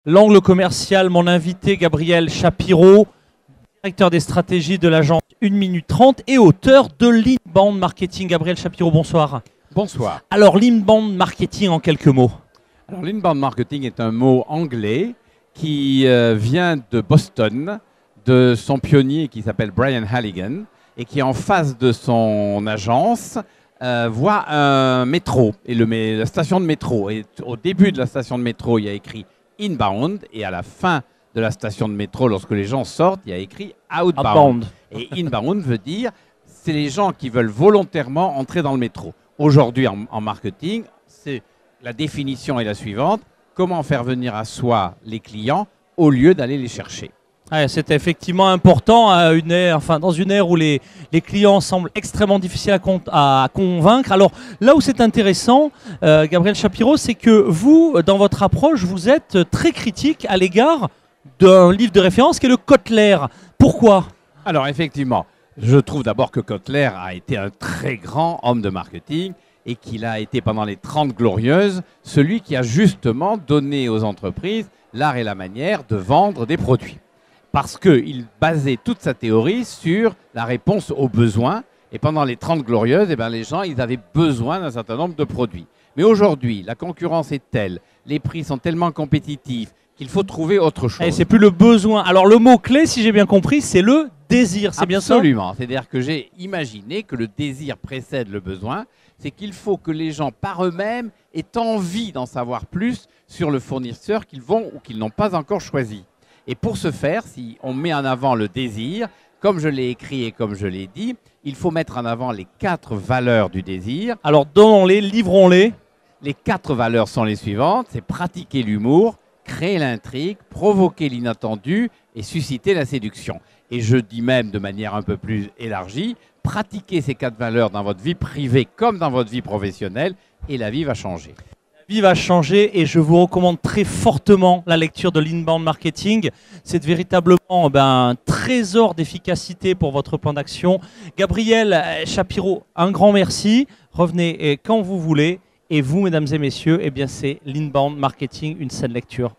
L'angle commercial, mon invité Gabriel Shapiro, directeur des stratégies de l'agence 1 minute 30 et auteur de l'Inbound Marketing. Gabriel Shapiro, bonsoir. Bonsoir. Alors l'Inbound Marketing en quelques mots. Alors l'Inbound Marketing est un mot anglais qui vient de Boston, de son pionnier qui s'appelle Brian Halligan et qui en face de son agence voit un métro et la station de métro. Et au début de la station de métro, il y a écrit Inbound et à la fin de la station de métro, lorsque les gens sortent, il y a écrit Outbound. Et Inbound veut dire c'est les gens qui veulent volontairement entrer dans le métro. Aujourd'hui en marketing, la définition est la suivante: comment faire venir à soi les clients au lieu d'aller les chercher. Ouais, c'est effectivement important à dans une ère où les clients semblent extrêmement difficiles à convaincre. Alors là où c'est intéressant, Gabriel Shapiro, c'est que vous, dans votre approche, vous êtes très critique à l'égard d'un livre de référence qui est le Kotler. Pourquoi? Alors effectivement, je trouve d'abord que Kotler a été un très grand homme de marketing et qu'il a été pendant les 30 Glorieuses celui qui a justement donné aux entreprises l'art et la manière de vendre des produits. Parce qu'il basait toute sa théorie sur la réponse aux besoins. Et pendant les 30 Glorieuses, les gens ils avaient besoin d'un certain nombre de produits. Mais aujourd'hui, la concurrence est telle, les prix sont tellement compétitifs qu'il faut trouver autre chose. Et c'est plus le besoin. Alors le mot-clé, si j'ai bien compris, c'est le désir. C'est bien ça? Absolument. C'est-à-dire que j'ai imaginé que le désir précède le besoin. C'est qu'il faut que les gens, par eux-mêmes, aient envie d'en savoir plus sur le fournisseur qu'ils vont ou qu'ils n'ont pas encore choisi. Et pour ce faire, si on met en avant le désir, comme je l'ai écrit et comme je l'ai dit, il faut mettre en avant les 4 valeurs du désir. Alors donnons-les, livrons-les. Les 4 valeurs sont les suivantes: c'est pratiquer l'humour, créer l'intrigue, provoquer l'inattendu et susciter la séduction. Et je dis même de manière un peu plus élargie, pratiquez ces 4 valeurs dans votre vie privée comme dans votre vie professionnelle et la vie va changer. La vie va changer et je vous recommande très fortement la lecture de l'Inbound Marketing. C'est véritablement un trésor d'efficacité pour votre plan d'action. Gabriel Shapiro, un grand merci. Revenez quand vous voulez. Et vous, mesdames et messieurs, c'est l'Inbound Marketing, une saine lecture.